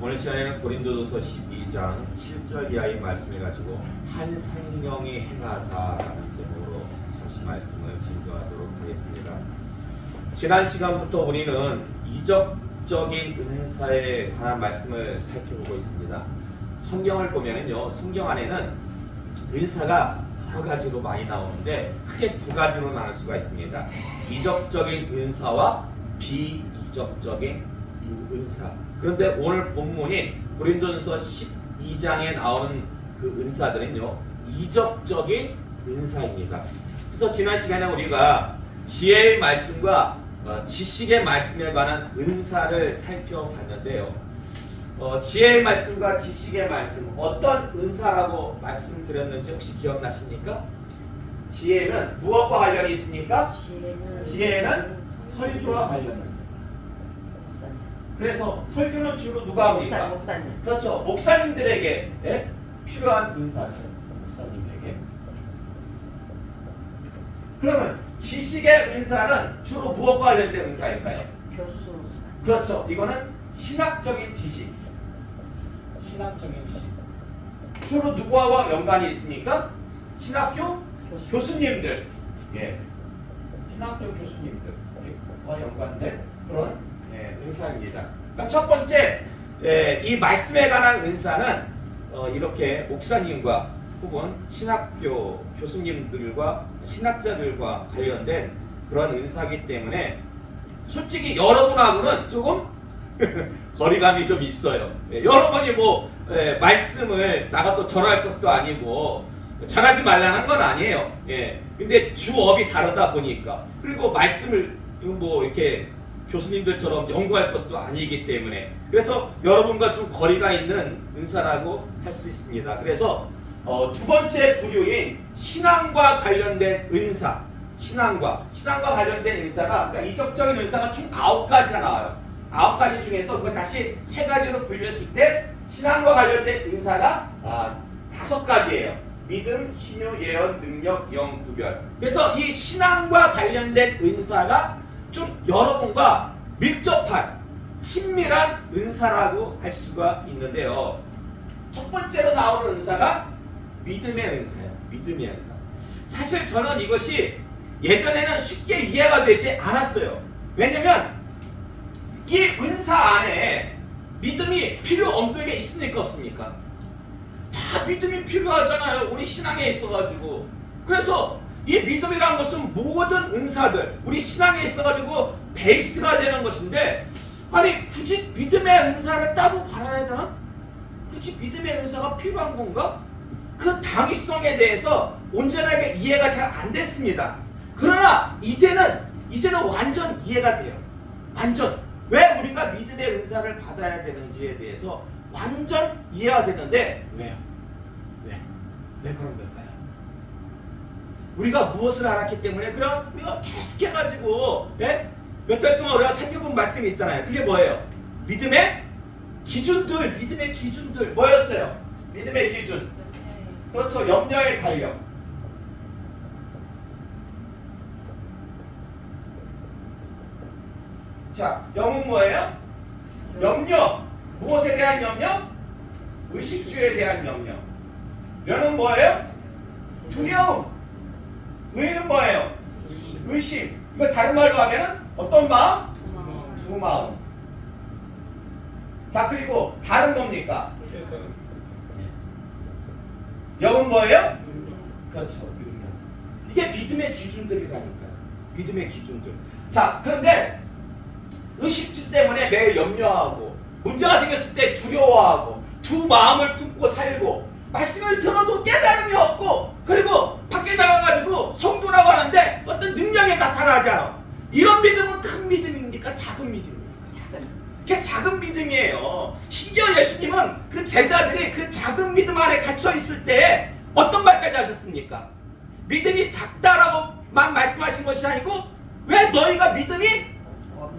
오늘 시간에는 고린도전서 12장 7절 이하의 말씀을 가지고 한 생명이 행하사라는 제목으로 잠시 말씀을 진도하도록 하겠습니다. 지난 시간부터 우리는 이적적인 은사에 관한 말씀을 살펴보고 있습니다. 성경을 보면은요, 성경 안에는 은사가 여러 가지로 많이 나오는데 크게 두 가지로 나눌 수가 있습니다. 이적적인 은사와 비이적적인 은사. 그런데 오늘 본문인 고린도전서 12장에 나오는 그 은사들은요, 이적적인 은사입니다. 그래서 지난 시간에 우리가 지혜의 말씀과 지식의 말씀에 관한 은사를 살펴봤는데요. 지혜의 말씀과 지식의 말씀, 어떤 은사라고 말씀드렸는지 혹시 기억나십니까? 지혜는 무엇과 관련이 있습니까? 지혜는 설교와 관련이 있습니다. 그래서 설교는 주로 누가 합니까? 목사님. 그렇죠. 목사님들에게 필요한 은사죠. 목사님에게. 그러면 지식의 은사는 주로 무엇과 관련된 은사일까요? 교수. 그렇죠. 이거는 신학적인 지식. 신학적인 지식. 주로 누구와 연관이 있습니까? 신학교 교수님들. 예. 신학교 교수님들과 연관된 그런 은사입니다. 그러니까 첫 번째, 이 말씀에 관한 은사는 이렇게 목사님과 혹은 신학교 교수님들과 신학자들과 관련된 그런 은사이기 때문에 솔직히 여러분하고는 조금 거리감이 좀 있어요. 여러분이 말씀을 나가서 전할 것도 아니고 전하지 말라는 건 아니에요. 근데 주업이 다르다 보니까, 그리고 말씀을 이렇게 교수님들처럼 연구할 것도 아니기 때문에, 그래서 여러분과 좀 거리가 있는 은사라고 할 수 있습니다. 그래서 두 번째 부류인 신앙과 관련된 은사, 신앙과 관련된 은사가, 그러니까 이적적인 은사가 총 9가지가 나와요. 9가지 중에서 그걸 다시 3가지로 분류했을 때 신앙과 관련된 은사가 5가지예요. 믿음, 신유, 예언, 능력, 영, 구별. 그래서 이 신앙과 관련된 은사가 좀 여러분과 밀접한 친밀한 은사라고 할 수가 있는데요. 첫 번째로 나오는 은사가 믿음의 은사예요. 믿음의 은사. 사실 저는 이것이 예전에는 쉽게 이해가 되지 않았어요. 왜냐면 이 은사 안에 믿음이 필요 없는 게 있습니까? 없습니까? 다 믿음이 필요하잖아요. 우리 신앙에 있어가지고. 그래서 이 믿음이라는 것은 모든 은사들, 우리 신앙에 있어가지고 베이스가 되는 것인데, 아니 굳이 믿음의 은사를 따로 바라야 되나? 굳이 믿음의 은사가 필요한 건가? 그 당위성에 대해서 온전하게 이해가 잘 안 됐습니다. 그러나 이제는 완전 이해가 돼요. 완전. 왜 우리가 믿음의 은사를 받아야 되는지에 대해서 완전 이해가 되는데, 왜요? 왜 그런 걸까요? 우리가 무엇을 알았기 때문에, 그럼 우리가 계속해가지고 몇 달 동안 우리가 살펴본 말씀이 있잖아요. 그게 뭐예요? 믿음의 기준들 뭐였어요? 믿음의 기준. 그렇죠. 염려의 달력. 자, 영은 뭐예요? 염려. 무엇에 대한 염려? 의식주에 대한 염려. 면은 뭐예요? 두려움. 의는 뭐예요? 의심. 이거 다른 말로 하면은 어떤 마음? 두 마음. 자, 그리고 다른 뭡니까? 영은 뭐예요? 그렇죠. 이게 믿음의 기준들이라니까요. 믿음의 기준들. 자, 그런데 의식주 때문에 매일 염려하고, 문제가 생겼을 때 두려워하고, 두 마음을 품고 살고, 말씀을 들어도 깨달음이 없고, 그리고 밖에 나가가지고 성도라고 하는데 어떤 능력이 나타나지 않아. 이런 믿음은 큰 믿음입니까? 작은 믿음입니까? 그게 작은 믿음이에요. 심지어 예수님은 그 제자들이 그 작은 믿음 안에 갇혀 있을 때 어떤 말까지 하셨습니까? 믿음이 작다라고만 말씀하신 것이 아니고, 왜 너희가 믿음이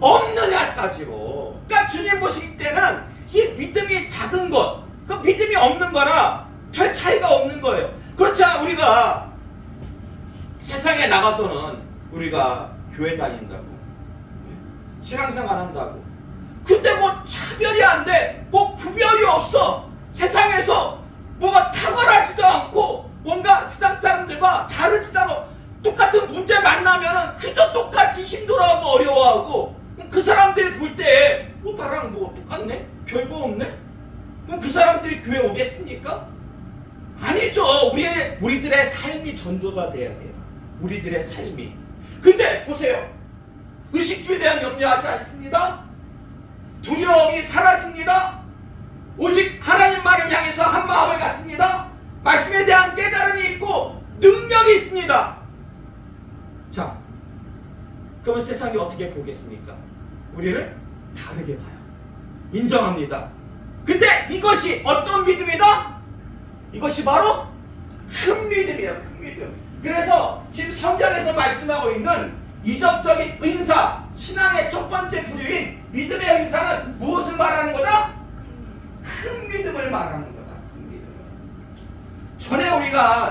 없느냐까지로. 그러니까 주님 보실 때는 이 믿음이 작은 것, 그 믿음이 없는 거나 별 차이가 없는 거예요. 그렇잖아. 우리가 세상에 나가서는 우리가 교회 다닌다고, 신앙생활 한다고, 근데 뭐 차별이 안 돼, 뭐 구별 다르지도 않고 똑같은 문제 만나면은 그저 똑같이 힘들어하고 어려워하고 그 사람들이 볼 때 나랑 뭐 똑같네? 별거 없네? 그럼 그 사람들이 교회 오겠습니까? 아니죠. 우리들의 삶이 전도가 돼야 돼요. 우리들의 삶이. 근데 보세요. 의식주에 대한 염려하지 않습니다. 두려움이 사라집니다. 오직 하나님만을 향해서 한 마음을 갖습니다. 말씀에 대한 깨달음이 있고 능력이 있습니다. 자, 그러면 세상이 어떻게 보겠습니까? 우리를 다르게 봐요. 인정합니다. 근데 이것이 어떤 믿음이다? 이것이 바로 큰 믿음이에요. 큰 믿음. 그래서 지금 성경에서 말씀하고 있는 이적적인 은사, 신앙의 첫 번째 부류인 믿음의 은사는 무엇을 말하는 거다? 큰 믿음을 말하는 거다. 큰 믿음을. 전에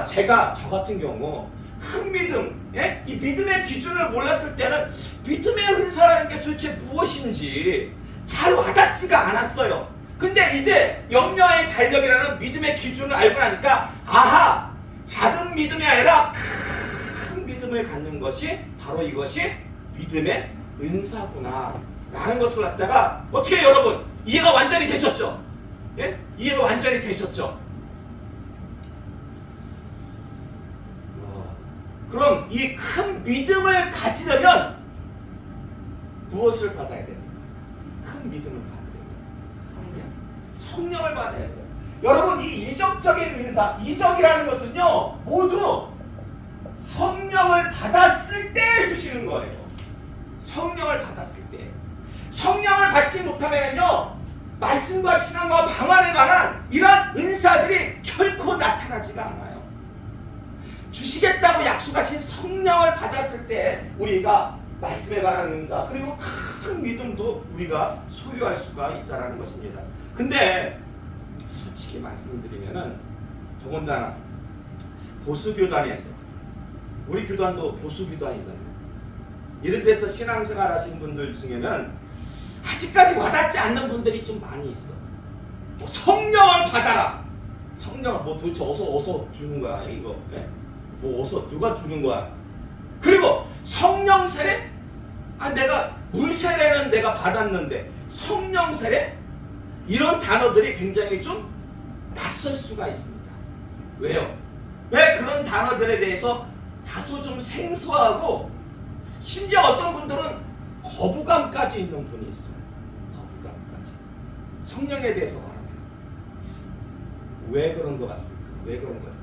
저 같은 경우 큰 믿음, 예? 이 믿음의 기준을 몰랐을 때는 믿음의 은사라는 게 도대체 무엇인지 잘 와닿지가 않았어요. 근데 이제 염려의 달력이라는 믿음의 기준을 알고 나니까 아하! 작은 믿음이 아니라 큰 믿음을 갖는 것이 바로 이것이 믿음의 은사구나 라는 것을 갖다가 어떻게 여러분 이해가 완전히 되셨죠? 예? 이해가 완전히 되셨죠? 그럼 이 큰 믿음을 가지려면 무엇을 받아야 됩니까? 큰 믿음을 받아야 됩니다. 성령을 받아야 돼요. 여러분 이 이적적인 은사, 이적이라는 것은요 모두 성령을 받았을 때 주시는 거예요. 성령을 받았을 때. 성령을 받지 못하면요 말씀과 신앙과 방언에 관한 이러한 은사들이 결코 나타나지가 않아요. 주시겠다고 약속하신 성령을 받았을 때 우리가 말씀에 관한 은사 그리고 큰 믿음도 우리가 소유할 수가 있다는 것입니다. 근데 솔직히 말씀드리면은 더군다나 보수교단에서 우리 교단도 보수교단이잖아요. 이런 데서 신앙생활 하신 분들 중에는 아직까지 와닿지 않는 분들이 좀 많이 있어. 뭐 성령을 받아라. 성령을 뭐 도대체 어디서 주는 거야 이거? 네? 뭐 어디서 누가 주는 거야? 그리고 성령 세례? 내가 물 세례는 내가 받았는데 성령 세례? 이런 단어들이 굉장히 좀 낯설 수가 있습니다. 왜요? 왜 그런 단어들에 대해서 다소 좀 생소하고 심지어 어떤 분들은 거부감까지 있는 분이 있어요. 거부감까지. 성령에 대해서 말합니다. 왜 그런 것 같습니까? 왜 그런 거예요?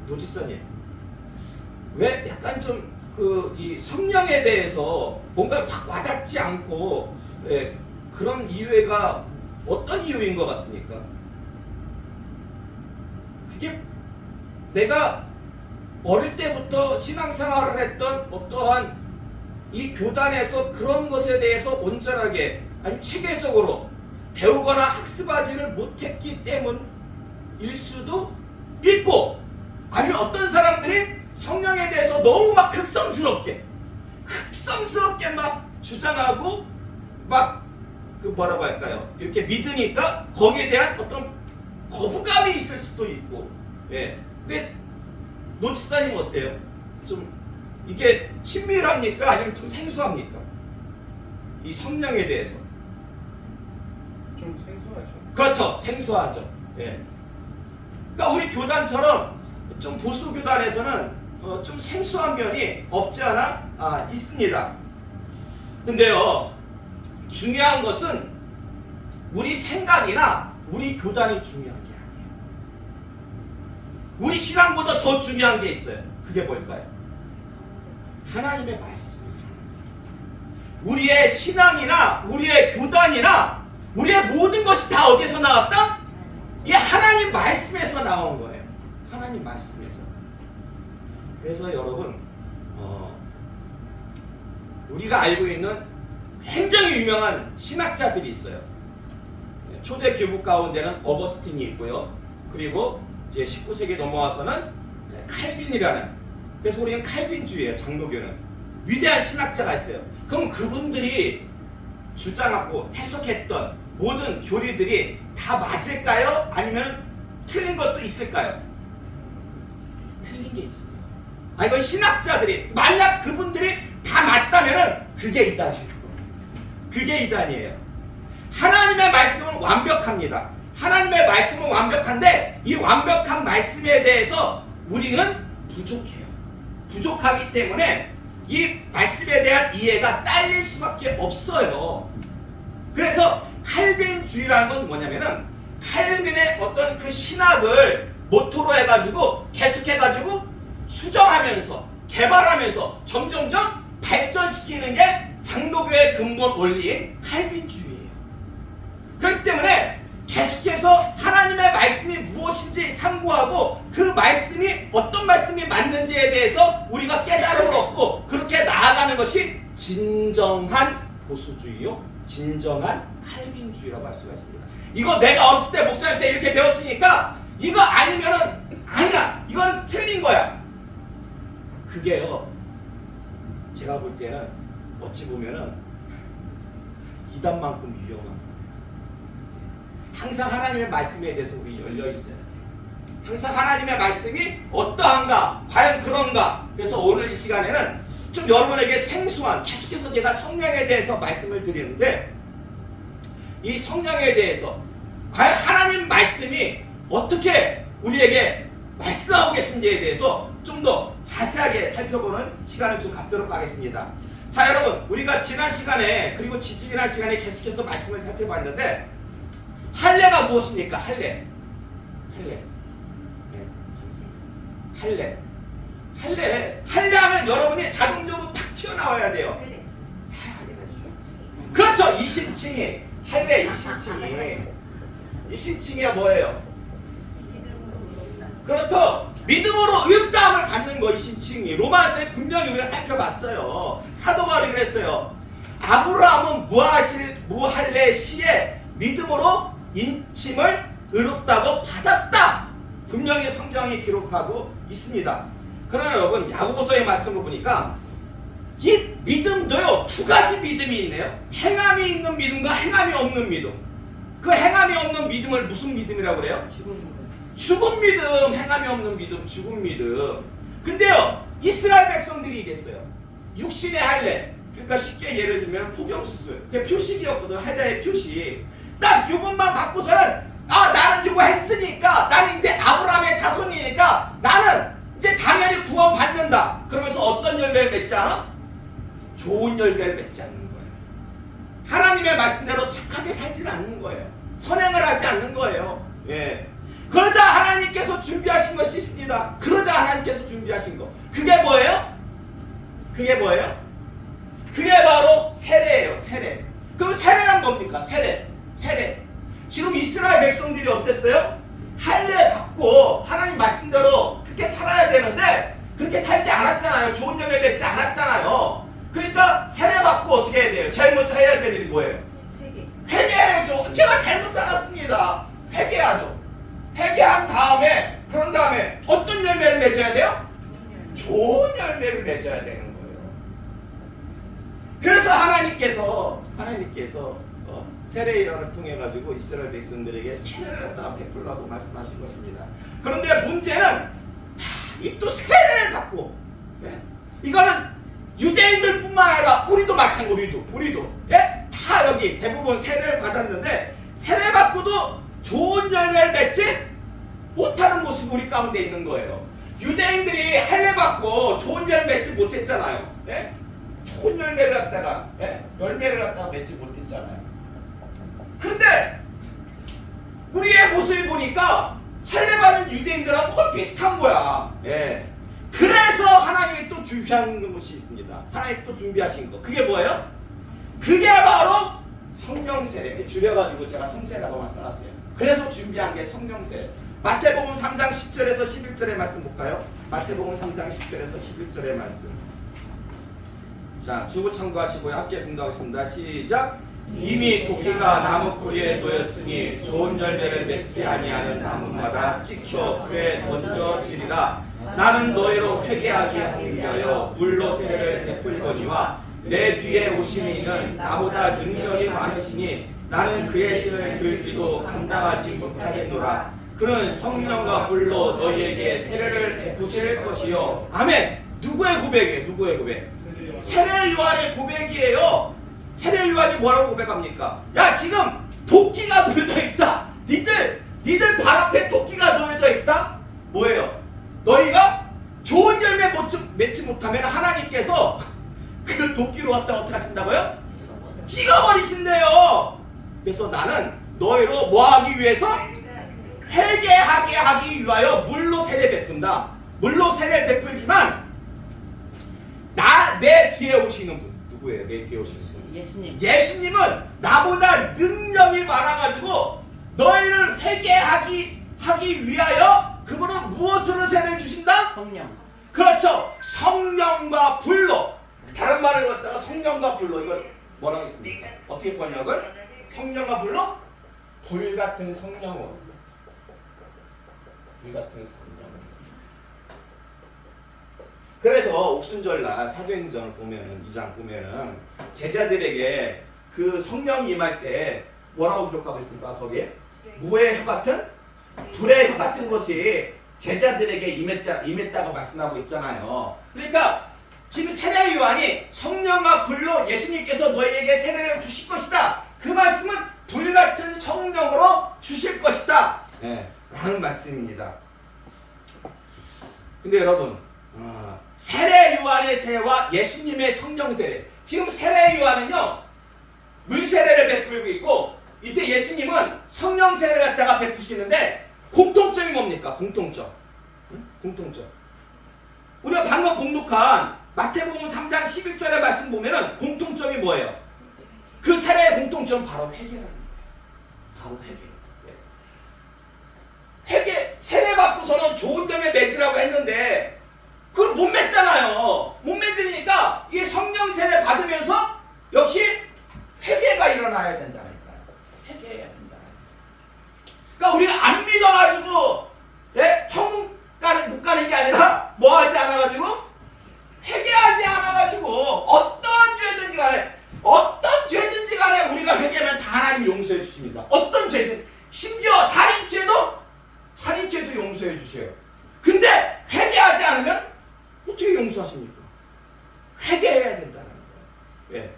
노지선님, 왜 약간 좀 이 성령에 대해서 뭔가 확 와닿지 않고 그런 이유가 어떤 이유인 것 같습니까? 그게 내가 어릴 때부터 신앙생활을 했던 어떠한 이 교단에서 그런 것에 대해서 온전하게 아니면 체계적으로 배우거나 학습하지를 못했기 때문일 수도 있고 아니면 어떤 사람들이 성령에 대해서 너무 막 극성스럽게 막 주장하고 막 뭐라고 할까요? 이렇게 믿으니까 거기에 대한 어떤 거부감이 있을 수도 있고 예. 근데 노지사님 어때요? 좀 이게 친밀합니까? 아니면 좀 생소합니까? 이 성령에 대해서 좀 생소하죠. 그렇죠. 생소하죠. 예. 그러니까 우리 교단처럼 좀 보수 교단에서는 좀 생소한 면이 없지 않아 있습니다. 근데요 중요한 것은 우리 생각이나 우리 교단이 중요한 게 아니에요. 우리 신앙보다 더 중요한 게 있어요. 그게 뭘까요? 하나님의 말씀. 우리의 신앙이나 우리의 교단이나 우리의 모든 것이 다 어디에서 나왔다? 이 하나님 말씀에서 나온 거예요. 하나님 말씀에서. 그래서 여러분 우리가 알고 있는 굉장히 유명한 신학자들이 있어요. 초대 교부 가운데는 어거스틴이 있고요. 그리고 이제 19세기 넘어와서는 칼빈이라는, 그래서 우리는 칼빈주의예요. 장로교는 위대한 신학자가 있어요. 그럼 그분들이 주장하고 해석했던 모든 교리들이 다 맞을까요? 아니면 틀린 것도 있을까요? 틀린 게 있어요. 아, 이건 신학자들이 만약 그분들이 다 맞다면은 그게 이단이에요. 그게 이단이에요. 하나님의 말씀은 완벽합니다. 하나님의 말씀은 완벽한데 이 완벽한 말씀에 대해서 우리는 부족해요. 부족하기 때문에 이 말씀에 대한 이해가 딸릴 수밖에 없어요. 그래서 칼빈주의라는 건 뭐냐면은 칼빈의 어떤 그 신학을 모토로 해가지고 계속해가지고 수정하면서 개발하면서 점점점 발전시키는 게 장로교의 근본 원리인 칼빈주의예요. 그렇기 때문에 계속해서 하나님의 말씀이 무엇인지 상고하고 그 말씀이 어떤 말씀이 맞는지에 대해서 우리가 깨달음을 얻고 그렇게 나아가는 것이 진정한 보수주의요, 진정한 칼빈주의라고 할 수가 있습니다. 이거 내가 어렸을 때 목사님 때 이렇게 배웠으니까 이거 아니면은 아니야, 이건 틀린 거야. 그게요, 제가 볼 때는 어찌 보면은 이단만큼 위험한 거예요. 항상 하나님의 말씀에 대해서 우리 열려 있어야 돼요. 항상 하나님의 말씀이 어떠한가, 과연 그런가. 그래서 오늘 이 시간에는 좀 여러분에게 생소한, 계속해서 제가 성령에 대해서 말씀을 드리는데 이 성령에 대해서 과연 하나님 말씀이 어떻게 우리에게 말씀하고 계신지에 대해서 좀 더 자세하게 살펴보는 시간을 좀 갖도록 하겠습니다. 자, 여러분, 우리가 지난 시간에 그리고 지난 시간에 계속해서 말씀을 살펴봤는데 할례가 무엇입니까? 할례. 할례하면 여러분이 자동적으로 탁 튀어나와야 돼요. 그렇죠. 이신칭이 할례 이신칭이야 뭐예요? 그렇죠. 믿음으로 의롭다함을 받는 거 이신칭이. 로마서에 분명히 우리가 살펴봤어요. 사도 바울이 그랬어요. 아브라함은 무할례 시에 믿음으로 인침을 의롭다고 받았다. 분명히 성경이 기록하고 있습니다. 그러나 여러분, 야고보서의 말씀을 보니까 이 믿음도요, 두 가지 믿음이 있네요. 행함이 있는 믿음과 행함이 없는 믿음. 그 행함이 없는 믿음을 무슨 믿음이라고 그래요? 죽은 믿음. 행함이 없는 믿음, 죽은 믿음. 근데요, 이스라엘 백성들이 이랬어요. 육신의 할례, 그러니까 쉽게 예를 들면 포경수술, 그게 표식이었거든. 할례의 표식. 딱 이것만 받고서는 나는 이거 했으니까, 나는 이제 아브라함의 자손이니까 나는 이제 당연히 구원 받는다. 그러면서 어떤 열매를 맺지 않아? 좋은 열매를 맺지 않는 거예요. 하나님의 말씀대로 착하게 살지는 않는 거예요. 선행을 하지 않는 거예요. 예. 그러자 하나님께서 준비하신 것이 있습니다. 그러자 하나님께서 준비하신 거. 그게 뭐예요? 그게 바로 세례예요. 세례. 그럼 세례란 뭡니까? 세례. 지금 이스라엘 백성들이 어땠어요? 할례 받고 하나님 말씀대로 그렇게 살아야 되는데 그렇게 살지 않았잖아요. 좋은 열매 맺지 않았잖아요. 그러니까 세례 받고 어떻게 해야 돼요? 제일 먼저 해야 될 일이 뭐예요? 회개해야죠. 제가 잘못 살았습니다. 회개하죠. 회개한 다음에, 그런 다음에 어떤 열매를 맺어야 돼요? 좋은 열매를 맺어야 되는 거예요. 그래서 하나님께서 세례를 통해 가지고 이스라엘 백성들에게 세례를 갖다가 베풀라고 말씀하신 것입니다. 그런데 문제는 이 또 세례를 받고, 이거는 유대인들뿐만 아니라 우리도 마찬가지고 우리도 다 여기 대부분 세례를 받았는데 세례 받고도 좋은 열매를 맺지 못하는 모습이 우리 가운데 있는 거예요. 유대인들이 할례 받고 좋은 열매 맺지 못했잖아요. 좋은 열매를 갖다가 열매를 갖다가 맺지 못했잖아요. 근데 우리의 모습을 보니까 할례 받은 유대인들하고 거의 비슷한 거야. 그래서 하나님이 또 준비한 것이 있습니다. 하나님이 또 준비하신 거. 그게 뭐예요? 그게 바로 성령세례. 줄여가지고 제가 성세라고 말씀하셨어요. 그래서 준비한 게 성령세례. 마태복음 3장 10절에서 11절의 말씀 볼까요? 마태복음 3장 10절에서 11절의 말씀. 자, 주부 참고하시고요. 함께 공부하겠습니다. 시작. 이미 도끼가 나무 뿌리에 놓였으니 좋은 열매를 맺지 아니하는 나무마다 찍혀 불에 던져지리라. 나는 너희로 회개하게 하기 위하여 물로 세례를 베풀거니와 내 뒤에 오시는 이는 나보다 능력이 많으시니 나는 그의 신을 들기도 감당하지 못하겠노라. 그는 성령과 불로 너희에게 세례를 베푸실 것이요. 아멘. 누구의 고백이에요? 누구의 고백? 세례 요한의 고백이에요. 세례 요한이 뭐라고 고백합니까? 야, 지금 도끼가 놓여져 있다. 니들 발 앞에 도끼가 놓여져 있다. 뭐예요? 너희가 좋은 열매 맺지 못하면 하나님께서 그 도끼로 갖다 어떻게 하신다고요? 찍어버리신대요. 그래서 나는 너희로 뭐 하기 위해서? 회개하게 하기 위하여 물로 세례 베푼다. 물로 세례 베풀지만 내 뒤에 오시는 분 누구예요? 내 뒤에 오시는 분 예수님. 예수님은 나보다 능력이 많아가지고 너희를 회개하기 위하여 그분은 무엇으로 세례를 주신다? 성령. 그렇죠. 성령과 불로. 다른 말을 갖다가 성령과 불로 이걸 뭐라고 했습니까? 어떻게 번역을? 성령과 불로? 불 같은 성령으로. 불 같은 성령으로. 그래서 옥순절날 사도행전을 보면은 2장 보면은 제자들에게 그 성령이 임할 때 뭐라고 기록하고 있습니까? 거기에 무의 혀 같은 불의 혀 같은 것이 제자들에게 임했다고 말씀하고 있잖아요. 그러니까 지금 세례 요한이 성령과 불로 예수님께서 너희에게 세례를 주실 것이다. 그 말씀은 불 같은 성령으로 주실 것이다. 네, 라는 말씀입니다. 근데 여러분, 세례 요한의 세례와 예수님의 성령 세례. 지금 세례 요한은요 물 세례를 베풀고 있고 이제 예수님은 성령 세례를 갖다가 베푸시는데 공통점이 뭡니까? 공통점. 응? 공통점. 우리가 방금 봉독한 마태복음 3장 11절의 말씀 보면은 공통점이 뭐예요? 그 세례의 공통점 바로 회개라는 거예요. 바로 회개. 회개 세례 받고서는 좋은 점에 맺으라고 했는데 그걸 못 맺잖아요. 못 맺으니까 이게 성령 세례 받으면서 역시 회개가 일어나야 된다니까요. 회개해야 된다. 그러니까 우리가 안 믿어가지고 천국 못 가는 게 아니라 뭐 하지 않아가지고 회개하지 않아가지고 어떤 죄든지 간에 우리가 회개하면 다 하나님 용서해 주십니다. 어떤 죄든 심지어 살인죄도 용서해 주세요. 근데 회개하지 않으면 어떻게 용서하십니까? 회개해야 된다는 거예요. 왜?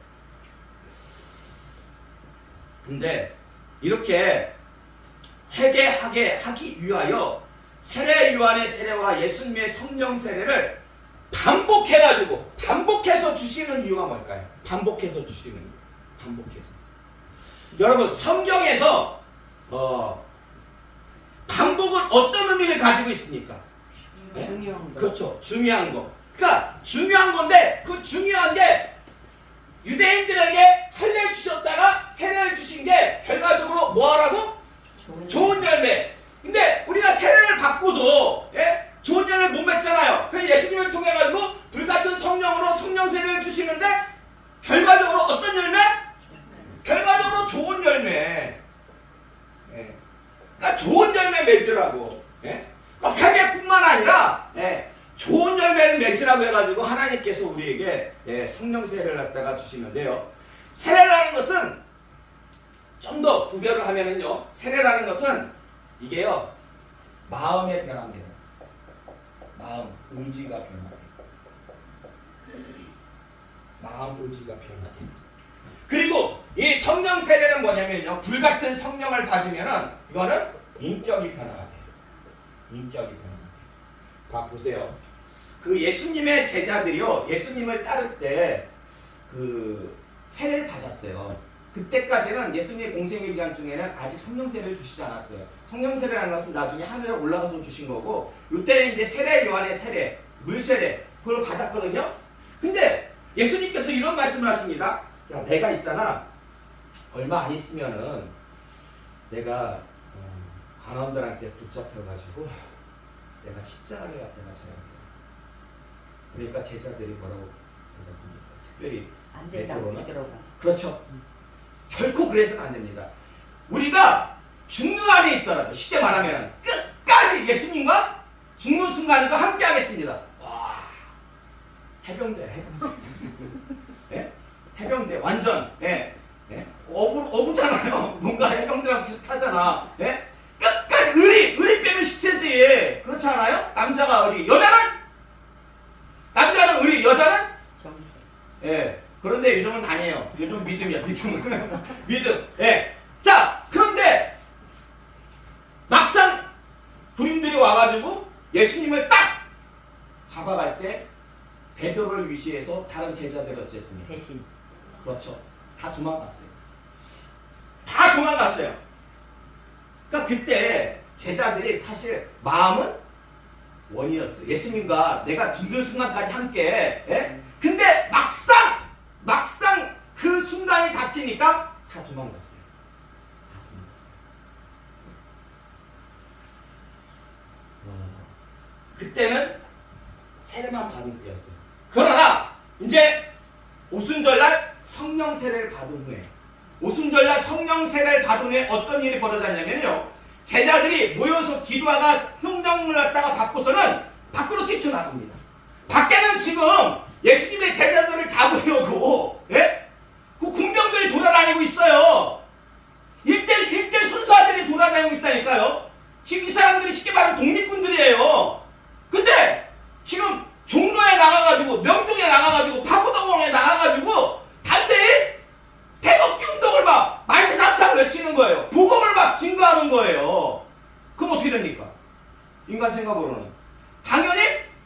근데 이렇게 회개하게 하기 위하여 세례 요한의 세례와 예수님의 성령 세례를 반복해서 주시는 이유가 뭘까요? 반복해서 주시는 이유. 반복해서. 여러분 성경에서 반복은 어떤 의미를 가지고 있습니까? 네? 중요한 거. 그렇죠. 중요한 거. 그러니까 중요한 건데 그 중요한 게 유대인들에게 할례를 주셨다가 세례를 주신 게 결과적으로 뭐 하라고? 좋은 열매. 근데 우리가 세례를 받고도 좋은 열매 못 맺잖아요. 그래서 예수님을 통해 가지고 불같은 성령으로 성령 세례를 주시는데 결과적으로 어떤 열매? 결과적으로 좋은 열매. 그러니까 좋은 열매 맺으라고. 그러니까 회개뿐만 아니라 좋은 열매를 맺으라고 해가지고 하나님께서 우리에게 성령 세례를 갖다가 주시는데요. 세례라는 것은 좀 더 구별을 하면은요. 세례라는 것은 이게요. 마음의 변화입니다. 마음, 의지가 변화돼요. 마음, 의지가 변화돼요. 그리고 이 성령 세례는 뭐냐면요. 불같은 성령을 받으면은 이거는 인격이 변화가 돼요. 인격이 변화가 돼요. 봐 보세요. 그 예수님의 제자들이요. 예수님을 따를 때 그 세례를 받았어요. 그때까지는 예수님의 공생의 기간 중에는 아직 성령 세례를 주시지 않았어요. 성령 세례라는 것은 나중에 하늘에 올라가서 주신 거고, 이때는 이제 세례 요한의 세례, 물 세례 그걸 받았거든요. 근데 예수님께서 이런 말씀을 하십니다. 야, 내가 있잖아. 얼마 안 있으면은 내가 관원들한테 붙잡혀가지고 내가 십자가를 갖다가 져야 돼. 그러니까 제자들이 뭐라고 대답합니까? 특별히 안 된다고 들어가. 그렇죠. 결코 그래서는 안 됩니다. 우리가 죽는 안에 있더라도 쉽게 말하면 끝까지 예수님과 죽는 순간에도 함께 하겠습니다. 와, 해병대. 예? 해병대 완전 어부잖아요. 뭔가 해병대랑 비슷하잖아. 예? 끝까지 의리 남자가 의리, 남자는 의리, 여자는 참. 예. 그런데 요즘은 아니에요. 요즘 믿음이야, 믿음. 믿음. 예. 자, 그런데 막상 군인들이 와가지고 예수님을 딱 잡아갈 때 베드로를 위시해서 다른 제자들이 어쨌습니까? 배신. 그렇죠. 다 도망갔어요. 다 도망갔어요. 그러니까 그때 제자들이 사실 마음은 원이었어요. 예수님과 내가 죽는 순간까지 함께. 예? 근데 막상 그 순간이 닥치니까 다 도망갔어요. 다 도망갔어요. 그때는 세례만 받은 때였어요. 그러나 이제 오순절날 성령 세례를 받은 후에 오순절날 성령 세례를 받은 후에 어떤 일이 벌어졌냐면요. 제자들이 모여서 기도하다가 성령을 갖다가 받고서는 밖으로 뛰쳐나갑니다. 밖에는 지금 예수님의 제자들을 잡으려고 예? 그 군병들이 돌아다니고 있어요. 일제 순사들이 돌아다니고 있다니까요. 지금 이 사람들이 쉽게 말하면 독립군들이에요. 근데 지금 종로에 나가가지고 명동에 나가가지고 파고동원에 나가가지고 단대히 태극기 운동을 막 만세삼창을 외치는 거예요. 복음을 막 증거하는 거예요. 그럼 어떻게 됩니까? 인간 생각으로는 당연히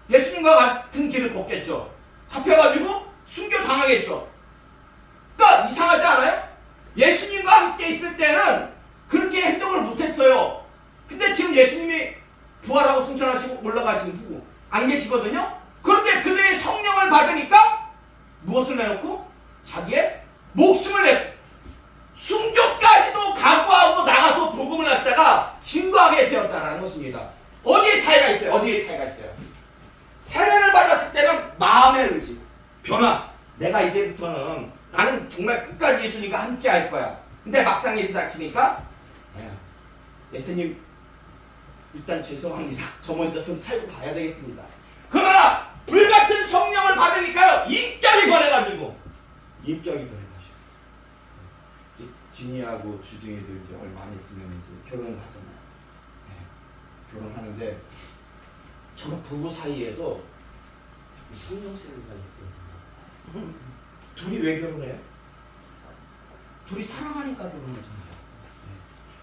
예수님과 같은 길을 걷겠죠. 잡혀가지고 순교당하겠죠. 그러니까 이상하지 않아요? 예수님과 함께 있을 때는 그렇게 행동을 못했어요. 근데 지금 예수님이 부활하고 승천하시고 올라가신 후 안 계시거든요. 그런데 그들이 성령을 받으니까 무엇을 내놓고? 자기의 목숨을 내고 순교까지도 각오하고 나가서 복음을 갖다가 증거하게 되었다는 것입니다. 어디에 차이가 있어요? 어디에 차이가 있어요? 세례를 받았을 때는 마음의 의지, 변화. 내가 이제부터는 나는 정말 끝까지 예수님과 함께 할 거야. 근데 막상 일이 닥치니까 예수님 일단 죄송합니다. 저 먼저 좀 살고 봐야 되겠습니다. 그러나 불같은 성령을 받으니까요. 인격이 변해가지고 진이하고 주중이도 이제 얼마 안 있으면 이제 결혼을 하잖아요. 결혼하는데 저는 부부 사이에도 성령 세례가 있어요. 둘이 왜 결혼해요? 둘이 사랑하니까 결혼하잖아요.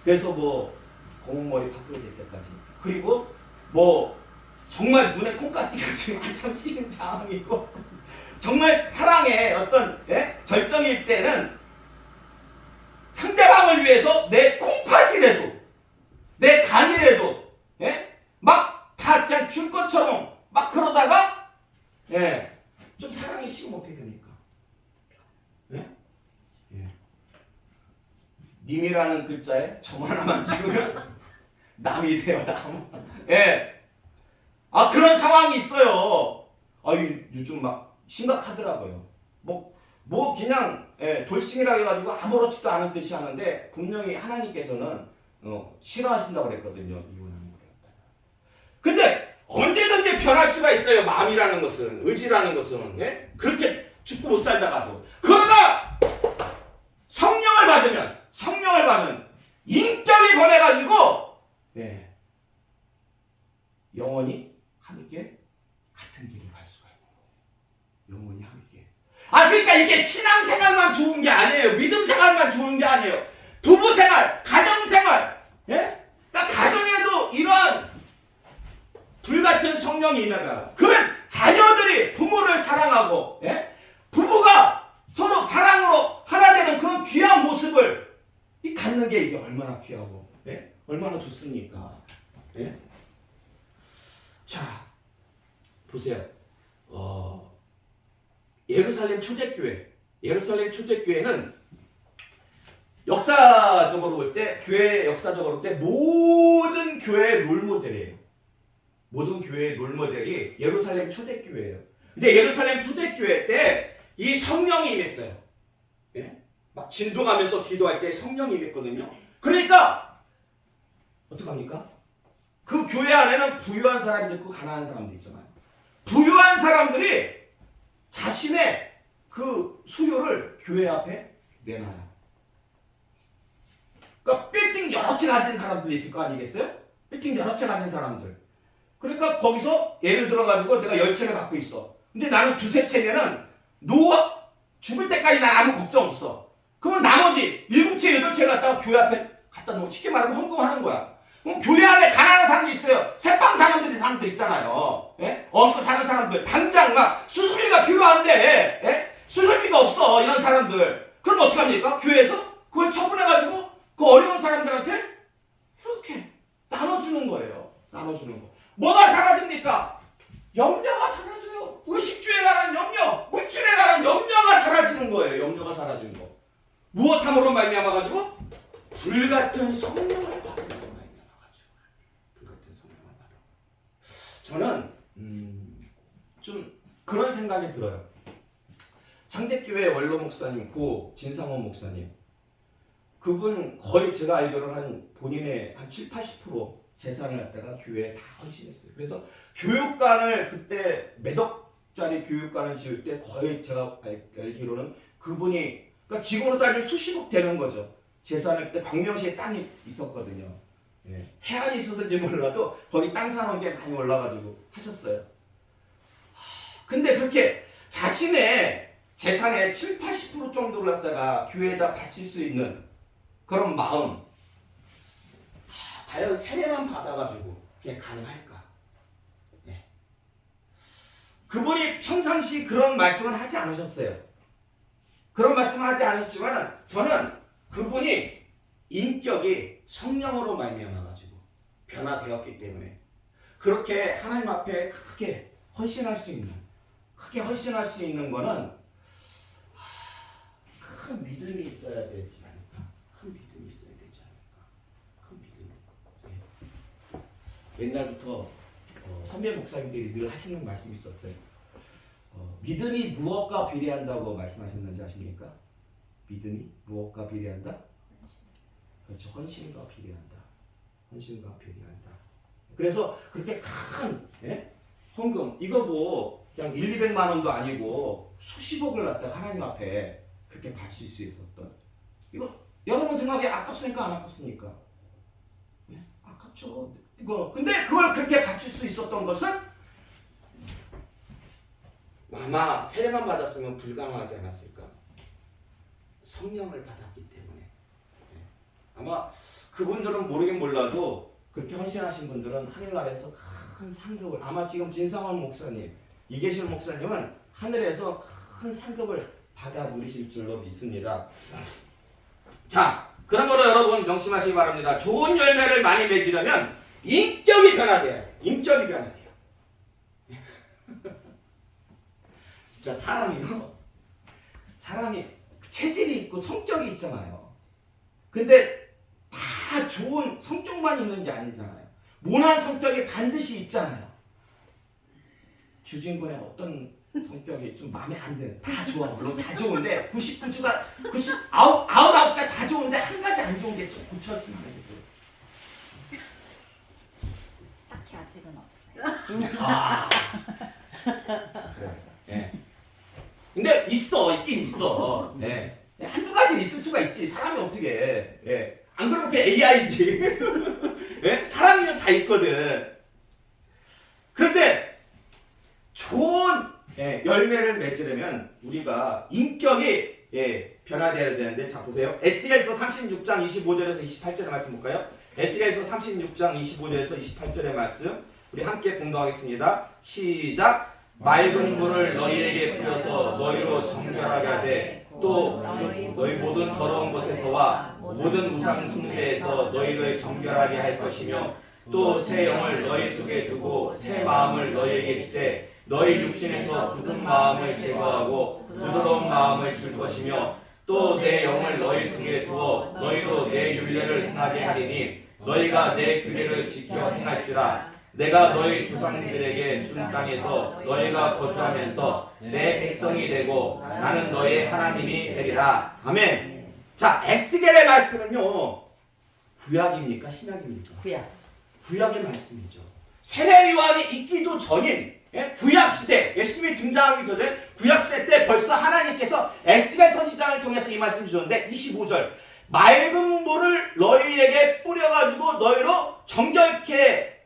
그래서 뭐 검은머리 바꾸게 될 때까지. 그리고 뭐 정말 눈에 콩깍지가 지금 한참 씌인 상황이고 정말 사랑의 어떤 절정일 때는 상대방을 위해서 내 콩팥이라도 내 간이라도 막 다 그냥 줄 것처럼 막 그러다가 좀 사랑이 식으면 어떻게 됩니까? 님이라는 글자에 점 하나만 찍으면 남이 돼요, 남. 그런 상황이 있어요. 요즘 막 심각하더라고요. 뭐 그냥 돌싱이라 해가지고 아무렇지도 않은 듯이 하는데 분명히 하나님께서는 싫어하신다고 그랬거든요. 이혼하는 거. 근데 언제든지 변할 수가 있어요. 마음이라는 것은, 의지라는 것은 그렇게 죽고 못 살다가도. 그러나 성령을 받으면 인격이 변해가지고 영원히 함께 같은 길을 갈 수가 있는 거예요. 영원히 함께. 그러니까 이게 신앙생활만 좋은 게 아니에요. 믿음생활만 좋은 게 아니에요. 부부생활, 가정생활. 그러니까 가정에도 이러한 불같은 성령이 임해가요. 그러면 자녀들이 부모를 사랑하고 부부가 서로 사랑으로 하나 되는 그런 귀한 모습을 갖는 게 이게 얼마나 귀하고 얼마나 좋습니까? 자, 보세요. 예루살렘 초대교회는 역사적으로 볼 때 역사적으로 볼 때 모든 교회의 롤모델이에요. 모든 교회의 롤모델이 예루살렘 초대교회예요. 근데 예루살렘 초대교회 때 이 성령이 임했어요. 막 진동하면서 기도할 때 성령이 임했거든요. 그러니까 어떡합니까? 그 교회 안에는 부유한 사람도 있고 가난한 사람도 있잖아요. 부유한 사람들이 자신의 그 수요를 교회 앞에 내놔요. 그러니까 빌딩 여러 채 가진 사람들이 있을 거 아니겠어요? 빌딩 여러 채 가진 사람들. 그러니까 거기서 예를 들어가지고 내가 10채를 갖고 있어. 근데 나는 두세 채면은 죽을 때까지 난 아무 걱정 없어. 그러면 나머지 7채, 8채를 갖다가 교회 앞에 갖다 놓고 쉽게 말하면 헌금하는 거야. 그럼 교회 안에 가난한 사람도 있어요. 새빵 사람들 있잖아요. 예? 얹고 사는 사람들. 당장 막 수술비가 필요한데 예? 수술비가 없어. 이런 사람들. 그럼 어떻게 합니까? 교회에서 그걸 처분해가지고 그 어려운 사람들한테 이렇게 나눠주는 거예요. 나눠주는 거. 뭐가 사라집니까? 염려가 사라져요. 의식주에 관한 염려, 물질에 관한 염려가 사라지는 거예요. 염려가 사라지는 거. 무엇함으로 말미암아가지고 불같은 성령을 받으면서 말미암아가지고 불같은 성령을 받아. 저는 좀 그런 생각이 들어요. 창대교회 원로 목사님, 고 진상원 목사님, 그분 거의 제가 알기로는 한 본인의 한 70~80% 재산을 갖다가 교회에 다 헌신했어요. 그래서 교육관을 그때 몇 억짜리 교육관을 지을 때 거의 제가 알기로는 그분이 그러니까 지금으로 따지면 수십억 되는 거죠. 재산을 그때 광명시에 땅이 있었거든요. 예. 해안이 있어서인지 몰라도 거기 땅 사놓은 게 많이 올라가지고 하셨어요. 근데 그렇게 자신의 재산의 70~80% 정도를 갖다가 교회에다 바칠 수 있는 그런 마음, 과연 세례만 받아가지고 그게 가능할까? 예. 그분이 평상시 그런 말씀을 하지 않으셨어요. 그런 말씀을 하지 않으셨지만 저는 그분이 인격이 성령으로 말미암아가지고 변화되었기 때문에 그렇게 하나님 앞에 크게 헌신할 수 있는 거는 큰 믿음이 있어야 되지 않을까? 큰 믿음이 있어야 되지 않을까? 큰 믿음. 예. 옛날부터 선배 목사님들이 늘 하시는 말씀이 있었어요. 믿음이 무엇과 비례한다고 말씀하셨는지 아십니까? 믿음이 무엇과 비례한다? 그렇죠. 헌신과 비례한다. 헌신과 비례한다. 그래서 그렇게 큰 헌금 이거 뭐 그냥 100~200만 원도 아니고 수십억을 갖다가 하나님 앞에 그렇게 바칠 수 있었던 이거 여러분 생각에 아깝습니까? 안 아깝습니까? 네? 아깝죠. 이거 근데 그걸 그렇게 바칠 수 있었던 것은 아마 세례만 받았으면 불가능하지 않았을까? 성령을 받았기 때문에 아마 그분들은 모르긴 몰라도 그렇게 헌신하신 분들은 하늘나라에서 큰 상급을 아마 지금 진상원 목사님, 이계실 목사님은 하늘에서 큰 상급을 받아 누리실 줄로 믿습니다. 자, 그러므로 여러분 명심하시기 바랍니다. 좋은 열매를 많이 맺으려면 인격이 변화돼야 돼요. 인격이 변화돼요. 진짜 사람이 체질이 있고 성격이 있잖아요. 근데 다 좋은 성격만 있는 게 아니잖아요. 모난 성격이 반드시 있잖아요. 주진군의 어떤 성격이 좀 마음에 안 드는 다 좋아. 물론 다 좋은데 99주가 99가 다 좋은데 한 가지 안 좋은 게 좀 고쳤으면 하겠어요. 딱히 아직은 없어요. 아. 그래. 예. 근데 있긴 있어. 예. 한두 가지는 있을 수가 있지. 사람이 어떻게 해. 예. 안 그러면 그냥 AI지. 예? 사람이면 다 있거든. 그런데 좋은 열매를 맺으려면 우리가 인격이 변화되어야 되는데 자 보세요. 에스겔서 36장 25절에서 28절의 말씀 볼까요? 에스겔서 36장 25절에서 28절의 말씀 우리 함께 봉독하겠습니다. 시작. 맑은 물을 너희에게 뿌려서 너희로 정결하게 하되 또 너희 모든 더러운 곳에서와 모든 우상 숭배에서 너희를 정결하게 할 것이며 또 새 영을 너희 속에 두고 새 마음을 너희에게 주되 너희 육신에서 굳은 마음을 제거하고 부드러운 마음을 줄 것이며 또 내 영을 너희 속에 두어 너희로 내 율례를 행하게 하리니 너희가 내 규례를 지켜 행할지라. 내가 너희 조상들에게 준 땅에서 너희가 거주하면서 내 백성이 되고 나는 너희 하나님이 되리라. 아멘. 자, 에스겔의 말씀은요. 구약입니까? 신약입니까? 구약의 말씀이죠. 세례 요한이 있기도 전인 구약 시대, 예수님이 등장하기 전에 구약 시대 때 벌써 하나님께서 에스겔 선지자를 통해서 이 말씀 주셨는데 25절 맑은 물을 너희에게 뿌려가지고 너희로 정결케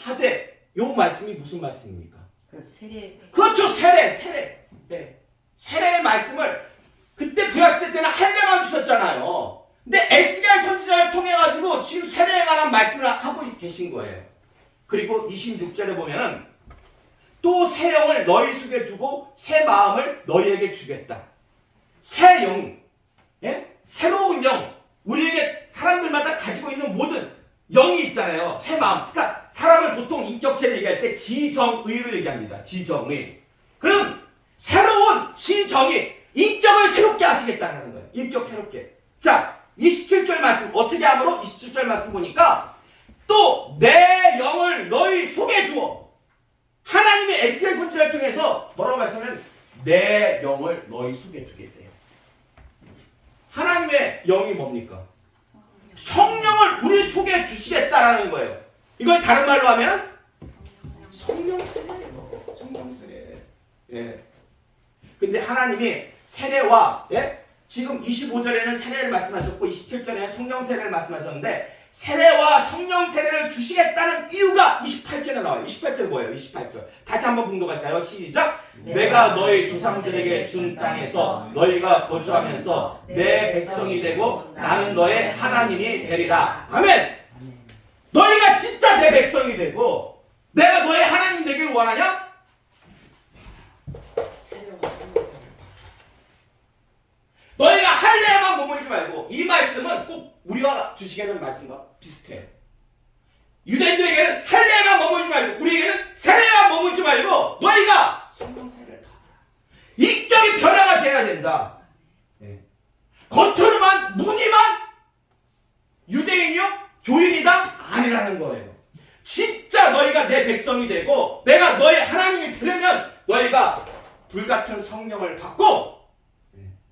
하되 요 말씀이 무슨 말씀입니까? 세례. 그렇죠. 세례. 네. 세례의 말씀을 그때 부야시대 때는 할례만 주셨잖아요. 근데 에스겔 선지자를 통해 가지고 지금 세례에 관한 말씀을 하고 계신 거예요. 그리고 26절에 보면은 또 새 영을 너희 속에 두고 새 마음을 너희에게 주겠다. 새 영, 예? 새로운 영, 우리에게 사람들마다 가지고 있는 모든 영이 있잖아요. 새 마음. 그러니까 사람을 보통 인격체를 얘기할 때 지정의로 얘기합니다. 지정의. 그럼 새로운 지정의 인격을 새롭게 하시겠다는 거예요. 인격 새롭게. 자, 27절 말씀 어떻게 함으로? 27절 말씀 보니까 또 내 영을 너희 속에 두어. 하나님이 에스겔 선지자를 통해서 뭐라고 말씀하면 내 영을 너희 속에 두겠대요. 하나님의 영이 뭡니까? 성령을 우리 속에 두시겠다라는 거예요. 이걸 다른 말로 하면 성령 세례예요. 성령 세례. 예. 근데 하나님이 세례와 지금 25절에는 세례를 말씀하셨고 27절에는 성령 세례를 말씀하셨는데 세례와 성령 세례를 주시겠다는 이유가 28절에 나와요. 28절 뭐예요? 28절. 다시 한번 봉독할까요? 시작. 내가 너희 조상들에게 준 땅에서 너희가 거주하면서 내 백성이 되고 나는 너의 하나님이 되리라. 아멘. 너희가 진짜 내 백성이 되고 내가 너의 하나님 되기를 원하냐? 너희가 할례에만 머물지 말고 이 말씀은 꼭 우리가 주시게는 말씀과 비슷해요. 유대인들에게는 할례에만 머물지 말고 우리에게는 세례에만 머물지 말고 너희가 성령 세례를 받아라. 인격이 변화가 돼야 된다. 네. 겉으로만 무늬만 유대인이요? 교인이다? 아니라는 거예요. 진짜 너희가 내 백성이 되고 내가 너의 하나님이 되려면 너희가 불같은 성령을 받고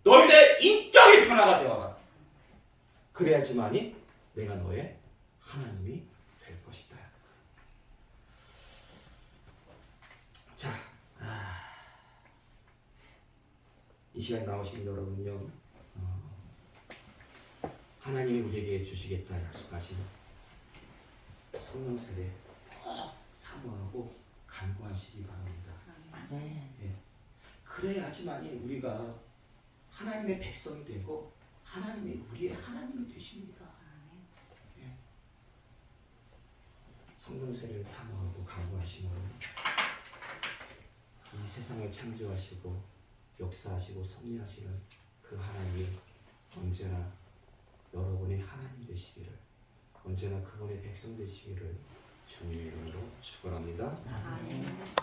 너희의 인격이 변화가 되어라. 그래야지만이 내가 너의 하나님이 될 것이다. 자, 이 시간 나오신 여러분요, 하나님이 우리에게 주시겠다 약속하신 성령 세례 꼭 사모하고 간구하시기 바랍니다. 예. 그래야지만이 우리가 하나님의 백성이 되고 하나님이 우리의 하나님이 되십니다. 예. 성령 세례를 사모하고 간구하시므로 이 세상을 창조하시고 역사하시고 섭리하시는 그 하나님이 언제나 여러분의 하나님 되시기를, 언제나 그분의 백성 되시기를 주님의 이름으로 축원합니다. 아멘.